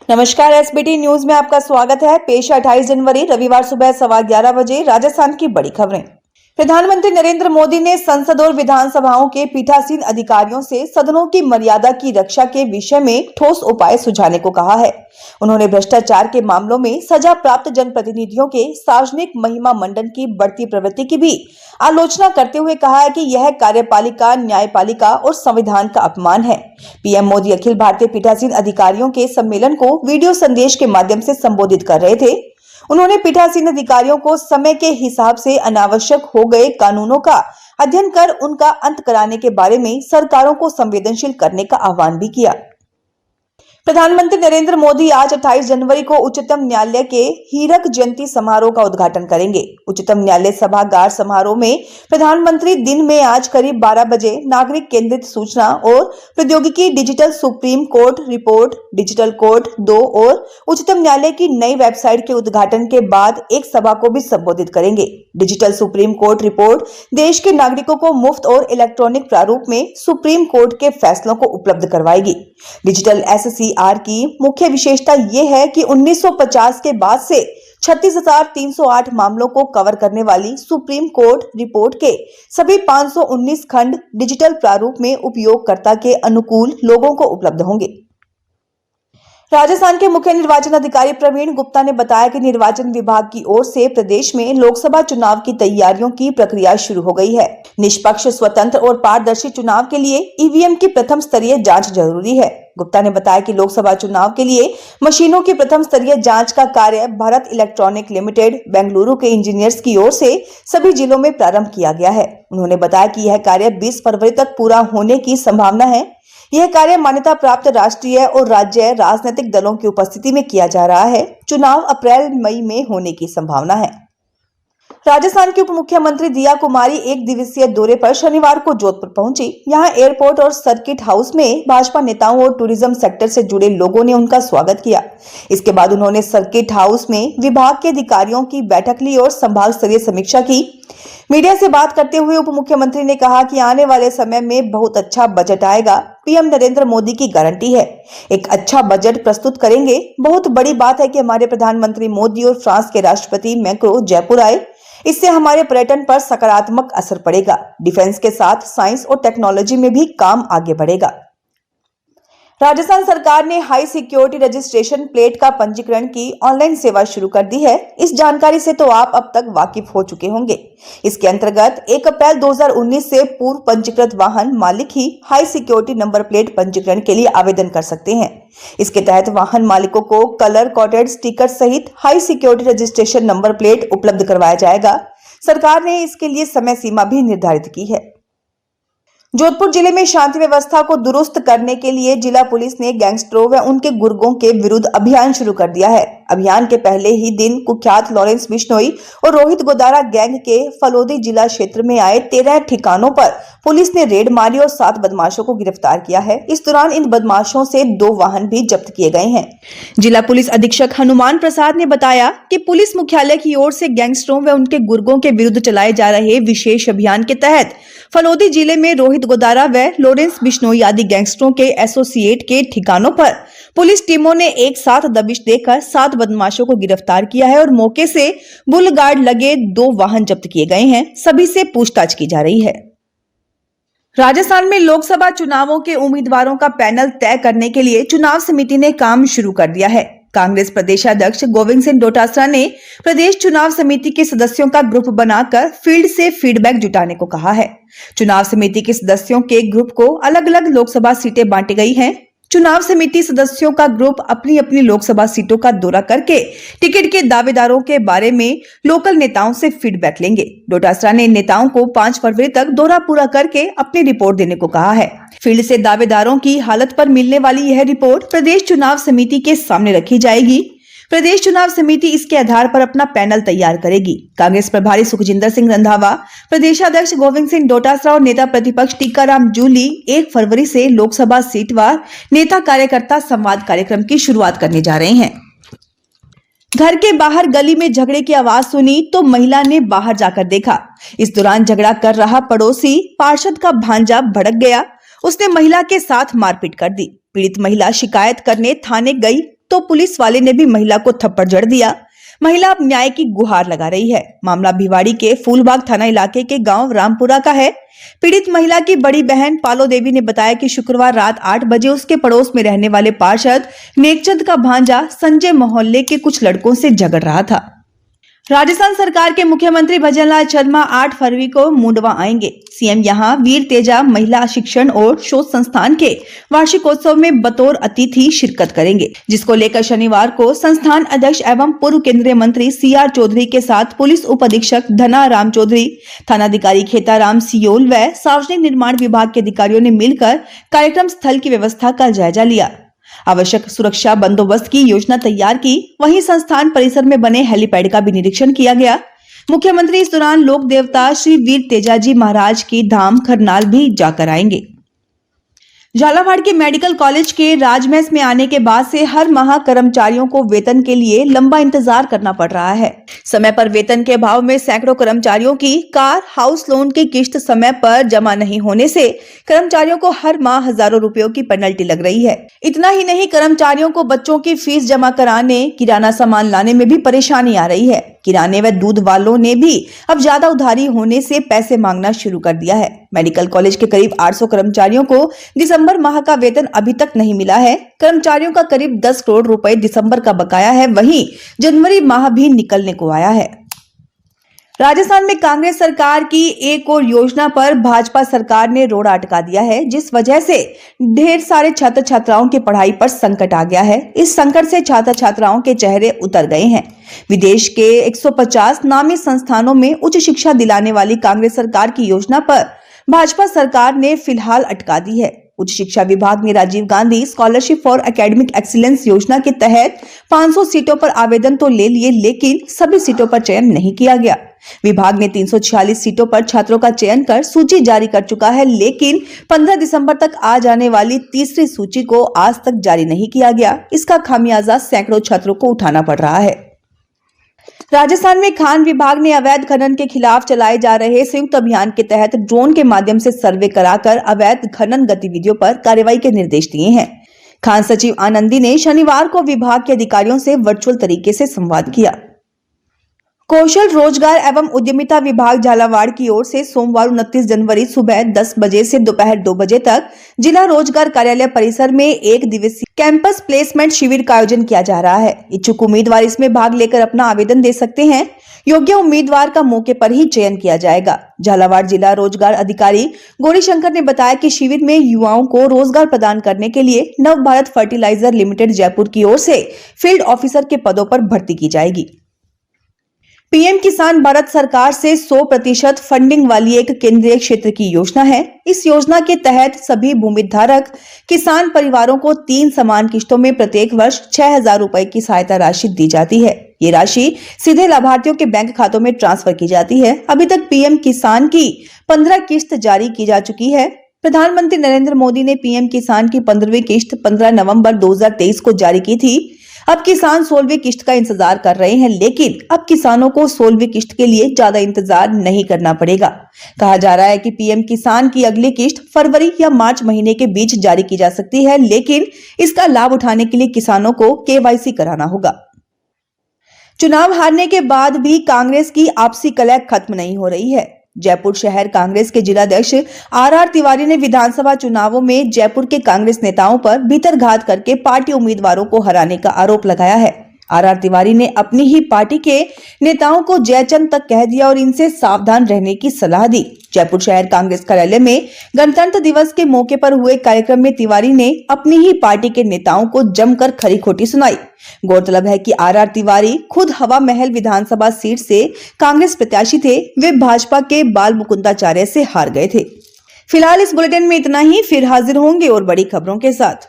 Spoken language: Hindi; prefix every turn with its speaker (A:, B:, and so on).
A: नमस्कार, एसबीटी न्यूज में आपका स्वागत है। पेश 28 जनवरी रविवार सुबह 11:15 बजे राजस्थान की बड़ी खबरें। प्रधानमंत्री नरेंद्र मोदी ने संसद और विधानसभाओं के पीठासीन अधिकारियों से सदनों की मर्यादा की रक्षा के विषय में ठोस उपाय सुझाने को कहा है। उन्होंने भ्रष्टाचार के मामलों में सजा प्राप्त जनप्रतिनिधियों के सार्वजनिक महिमा मंडन की बढ़ती प्रवृत्ति की भी आलोचना करते हुए कहा है कि यह कार्यपालिका, न्यायपालिका और संविधान का अपमान है। पीएम मोदी अखिल भारतीय पीठासीन अधिकारियों के सम्मेलन को वीडियो संदेश के माध्यम से संबोधित कर रहे थे। उन्होंने पीठासीन अधिकारियों को समय के हिसाब से अनावश्यक हो गए कानूनों का अध्ययन कर उनका अंत कराने के बारे में सरकारों को संवेदनशील करने का आह्वान भी किया। प्रधानमंत्री नरेंद्र मोदी आज 28 जनवरी को उच्चतम न्यायालय के हीरक जयंती समारोह का उद्घाटन करेंगे। उच्चतम न्यायालय सभागार समारोह में प्रधानमंत्री दिन में आज करीब 12 बजे नागरिक केंद्रित सूचना और प्रौद्योगिकी, digital supreme court report, digital court 2 और उच्चतम न्यायालय की नई वेबसाइट के उद्घाटन के बाद एक सभा को भी संबोधित करेंगे। डिजिटल सुप्रीम कोर्ट रिपोर्ट देश के नागरिकों को मुफ्त और इलेक्ट्रॉनिक प्रारूप में सुप्रीम कोर्ट के फैसलों को उपलब्ध करवाएगी। डिजिटल SCR की मुख्य विशेषता यह है कि 1950 के बाद से 36,308 मामलों को कवर करने वाली सुप्रीम कोर्ट रिपोर्ट के सभी 519 खंड डिजिटल प्रारूप में उपयोगकर्ता के अनुकूल लोगों को उपलब्ध होंगे। राजस्थान के मुख्य निर्वाचन अधिकारी प्रवीण गुप्ता ने बताया कि निर्वाचन विभाग की ओर से प्रदेश में लोकसभा चुनाव की तैयारियों की प्रक्रिया शुरू हो गई है। निष्पक्ष, स्वतंत्र और पारदर्शी चुनाव के लिए ईवीएम की प्रथम स्तरीय जांच जरूरी है। गुप्ता ने बताया कि लोकसभा चुनाव के लिए मशीनों की प्रथम स्तरीय जांच का कार्य भारत इलेक्ट्रॉनिक लिमिटेड, बेंगलुरु के इंजीनियर्स की ओर से सभी जिलों में प्रारंभ किया गया है। उन्होंने बताया कि यह कार्य 20 फरवरी तक पूरा होने की संभावना है। यह कार्य मान्यता प्राप्त राष्ट्रीय और राज्य राजनीतिक दलों की उपस्थिति में किया जा रहा है। चुनाव अप्रैल-मई में होने की संभावना है। राजस्थान की उप मुख्यमंत्री दिया कुमारी एक दिवसीय दौरे पर शनिवार को जोधपुर पहुंची। यहां एयरपोर्ट और सर्किट हाउस में भाजपा नेताओं और टूरिज्म सेक्टर से जुड़े लोगों ने उनका स्वागत किया। इसके बाद उन्होंने सर्किट हाउस में विभाग के अधिकारियों की बैठक ली और संभाग स्तरीय समीक्षा की। मीडिया से बात करते हुए उप मुख्यमंत्री ने कहा कि आने वाले समय में बहुत अच्छा बजट आएगा। पीएम नरेंद्र मोदी की गारंटी है, एक अच्छा बजट प्रस्तुत करेंगे। बहुत बड़ी बात है कि हमारे प्रधानमंत्री मोदी और फ्रांस के राष्ट्रपति मैक्रों जयपुर आए। इससे हमारे पर्यटन पर सकारात्मक असर पड़ेगा। डिफेंस के साथ साइंस और टेक्नोलॉजी में भी काम आगे बढ़ेगा। राजस्थान सरकार ने हाई सिक्योरिटी रजिस्ट्रेशन प्लेट का पंजीकरण की ऑनलाइन सेवा शुरू कर दी है। इस जानकारी से तो आप अब तक वाकिफ हो चुके होंगे। इसके अंतर्गत 1 अप्रैल 2019 से पूर्व पंजीकृत वाहन मालिक ही हाई सिक्योरिटी नंबर प्लेट पंजीकरण के लिए आवेदन कर सकते हैं। इसके तहत वाहन मालिकों को कलर कोडेड स्टिकर सहित high security registration number plate उपलब्ध करवाया जाएगा। सरकार ने इसके लिए समय सीमा भी निर्धारित की है। जोधपुर जिले में शांति व्यवस्था को दुरुस्त करने के लिए जिला पुलिस ने गैंगस्टरों व उनके गुर्गों के विरुद्ध अभियान शुरू कर दिया है। अभियान के पहले ही दिन कुख्यात लॉरेंस बिश्नोई और रोहित गोदारा गैंग के फलोदी जिला क्षेत्र में आए 13 ठिकानों पर पुलिस ने रेड मारी और 7 बदमाशों को गिरफ्तार किया है। इस दौरान इन बदमाशों से 2 वाहन भी जब्त किए गए हैं। जिला पुलिस अधीक्षक हनुमान प्रसाद ने बताया कि पुलिस मुख्यालय की ओर से गैंगस्टरों व उनके गुर्गों के विरुद्ध चलाए जा रहे विशेष अभियान के तहत फलोदी जिले में रोहित गोदारा व लॉरेंस बिश्नोई आदि गैंगस्टरों के एसोसिएट के ठिकानों पर पुलिस टीमों ने एक साथ दबिश देकर 7 बदमाशों को गिरफ्तार किया है और मौके से बुल गार्ड लगे 2 वाहन जब्त किए गए हैं। सभी से पूछताछ की जा रही है। राजस्थान में लोकसभा चुनावों के उम्मीदवारों का पैनल तय करने के लिए चुनाव समिति ने काम शुरू कर दिया है। कांग्रेस प्रदेशाध्यक्ष गोविंद सिंह डोटासरा ने प्रदेश चुनाव समिति के सदस्यों का ग्रुप बनाकर फील्ड से फीडबैक जुटाने को कहा है। चुनाव समिति के सदस्यों के ग्रुप को अलग अलग लोकसभा सीटें बांटी गई हैं। चुनाव समिति सदस्यों का ग्रुप अपनी अपनी लोकसभा सीटों का दौरा करके टिकट के दावेदारों के बारे में लोकल नेताओं से फीडबैक लेंगे। डोटासरा ने नेताओं को 5 फरवरी तक दौरा पूरा करके अपनी रिपोर्ट देने को कहा है। फील्ड से दावेदारों की हालत पर मिलने वाली यह रिपोर्ट प्रदेश चुनाव समिति के सामने रखी जाएगी। प्रदेश चुनाव समिति इसके आधार पर अपना पैनल तैयार करेगी। कांग्रेस प्रभारी सुखजिंदर सिंह रंधावा, प्रदेशाध्यक्ष गोविंद सिंह डोटासरा और नेता प्रतिपक्ष टीकाराम जूली 1 फरवरी से लोकसभा सीटवार नेता कार्यकर्ता संवाद कार्यक्रम की शुरुआत करने जा रहे हैं। घर के बाहर गली में झगड़े की आवाज सुनी तो महिला ने बाहर जाकर देखा। इस दौरान झगड़ा कर रहा पड़ोसी पार्षद का भांजा भड़क गया। उसने महिला के साथ मारपीट कर दी। पीड़ित महिला शिकायत करने थाने गई। तो पुलिस वाले ने भी महिला को थप्पड़ जड़ दिया। महिला अब न्याय की गुहार लगा रही है। मामला भिवाड़ी के फूलबाग थाना इलाके के गांव रामपुरा का है। पीड़ित महिला की बड़ी बहन पालो देवी ने बताया कि शुक्रवार रात 8 बजे उसके पड़ोस में रहने वाले पार्षद नेकचंद का भांजा संजय मोहल्ले के कुछ लड़कों से झगड़ रहा था। राजस्थान सरकार के मुख्यमंत्री भजनलाल शर्मा 8 फरवरी को मुंडवा आएंगे। सीएम यहां वीर तेजा महिला शिक्षण और शोध संस्थान के वार्षिकोत्सव में बतौर अतिथि शिरकत करेंगे, जिसको लेकर शनिवार को संस्थान अध्यक्ष एवं पूर्व केंद्रीय मंत्री CR चौधरी के साथ पुलिस उप अधीक्षक धना राम चौधरी, थानाधिकारी खेताराम सियोल व सार्वजनिक निर्माण विभाग के अधिकारियों ने मिलकर कार्यक्रम स्थल की व्यवस्था का जायजा लिया। आवश्यक सुरक्षा बंदोबस्त की योजना तैयार की। वहीं संस्थान परिसर में बने हेलीपैड का भी निरीक्षण किया गया। मुख्यमंत्री इस दौरान लोक देवता श्री वीर तेजाजी महाराज की धाम खरनाल भी जाकर आएंगे। झालावाड़ के मेडिकल कॉलेज के राजमहल में आने के बाद से हर माह कर्मचारियों को वेतन के लिए लंबा इंतजार करना पड़ रहा है। समय पर वेतन के अभाव में सैकड़ों कर्मचारियों की कार हाउस लोन की किश्त समय पर जमा नहीं होने से कर्मचारियों को हर माह हजारों रुपयों की पेनल्टी लग रही है। इतना ही नहीं, कर्मचारियों को बच्चों की फीस जमा कराने, किराना सामान लाने में भी परेशानी आ रही है। किराने व दूध वालों ने भी अब ज्यादा उधारी होने से पैसे मांगना शुरू कर दिया है। मेडिकल कॉलेज के करीब 800 कर्मचारियों को दिसंबर माह का वेतन अभी तक नहीं मिला है। कर्मचारियों का करीब 10 करोड़ रुपए दिसंबर का बकाया है। वहीं जनवरी माह भी निकलने को आया है। राजस्थान में कांग्रेस सरकार की एक और योजना पर भाजपा सरकार ने रोड़ा अटका दिया है, जिस वजह से ढेर सारे छात्र छात्राओं की पढ़ाई पर संकट आ गया है। इस संकट से छात्र छात्राओं के चेहरे उतर गए हैं। विदेश के 150 नामी संस्थानों में उच्च शिक्षा दिलाने वाली कांग्रेस सरकार की योजना पर भाजपा सरकार ने फिलहाल अटका दी है। उच्च शिक्षा विभाग ने Rajiv Gandhi scholarship for academic excellence योजना के तहत 500 सीटों पर आवेदन तो ले लिए, लेकिन सभी सीटों पर चयन नहीं किया गया। विभाग ने 346 सीटों पर छात्रों का चयन कर सूची जारी कर चुका है, लेकिन 15 दिसंबर तक आ जाने वाली तीसरी सूची को आज तक जारी नहीं किया गया। इसका खामियाजा सैकड़ों छात्रों को उठाना पड़ रहा है। राजस्थान में खान विभाग ने अवैध खनन के खिलाफ चलाए जा रहे संयुक्त अभियान के तहत ड्रोन के माध्यम से सर्वे कराकर अवैध खनन गतिविधियों पर कार्रवाई के निर्देश दिए हैं। खान सचिव आनंदी ने शनिवार को विभाग के अधिकारियों से वर्चुअल तरीके से संवाद किया। कौशल रोजगार एवं उद्यमिता विभाग झालावाड़ की ओर से सोमवार 29 जनवरी सुबह 10 बजे से दोपहर 2 बजे तक जिला रोजगार कार्यालय परिसर में 1 दिवसीय कैंपस प्लेसमेंट शिविर का आयोजन किया जा रहा है। इच्छुक उम्मीदवार इसमें भाग लेकर अपना आवेदन दे सकते हैं। योग्य उम्मीदवार का मौके पर ही चयन किया जाएगा। झालावाड़ जिला रोजगार अधिकारी गौरीशंकर ने बताया कि शिविर में युवाओं को रोजगार प्रदान करने के लिए नव भारत फर्टिलाइजर लिमिटेड जयपुर की ओर से फील्ड ऑफिसर के पदों पर भर्ती की जाएगी। पीएम किसान भारत सरकार से 100% फंडिंग वाली एक केंद्रीय क्षेत्र की योजना है। इस योजना के तहत सभी भूमिधारक किसान परिवारों को 3 समान किश्तों में प्रत्येक वर्ष 6,000 रुपए की सहायता राशि दी जाती है। ये राशि सीधे लाभार्थियों के बैंक खातों में ट्रांसफर की जाती है। अभी तक पीएम किसान की 15 किश्त जारी की जा चुकी है। प्रधानमंत्री नरेंद्र मोदी ने पीएम किसान की 15वीं किश्त 15 नवंबर 2023 को जारी की थी। अब किसान 16वीं किश्त का इंतजार कर रहे हैं, लेकिन अब किसानों को 16वीं किश्त के लिए ज्यादा इंतजार नहीं करना पड़ेगा। कहा जा रहा है कि पीएम किसान की अगली किश्त फरवरी या मार्च महीने के बीच जारी की जा सकती है, लेकिन इसका लाभ उठाने के लिए किसानों को केवाईसी कराना होगा। चुनाव हारने के बाद भी कांग्रेस की आपसी कलह खत्म नहीं हो रही है। जयपुर शहर कांग्रेस के जिलाध्यक्ष आर तिवारी ने विधानसभा चुनावों में जयपुर के कांग्रेस नेताओं पर भीतरघात करके पार्टी उम्मीदवारों को हराने का आरोप लगाया है। आर तिवारी ने अपनी ही पार्टी के नेताओं को जयचंद तक कह दिया और इनसे सावधान रहने की सलाह दी। जयपुर शहर कांग्रेस कार्यालय में गणतंत्र दिवस के मौके पर हुए कार्यक्रम में तिवारी ने अपनी ही पार्टी के नेताओं को जमकर खरी खोटी सुनाई। गौरतलब है कि आर तिवारी खुद हवा महल विधानसभा सीट से कांग्रेस प्रत्याशी थे। वे भाजपा के बाल मुकुंदाचार्य से हार गए थे। फिलहाल इस बुलेटिन में इतना ही। फिर हाजिर होंगे और बड़ी खबरों के साथ।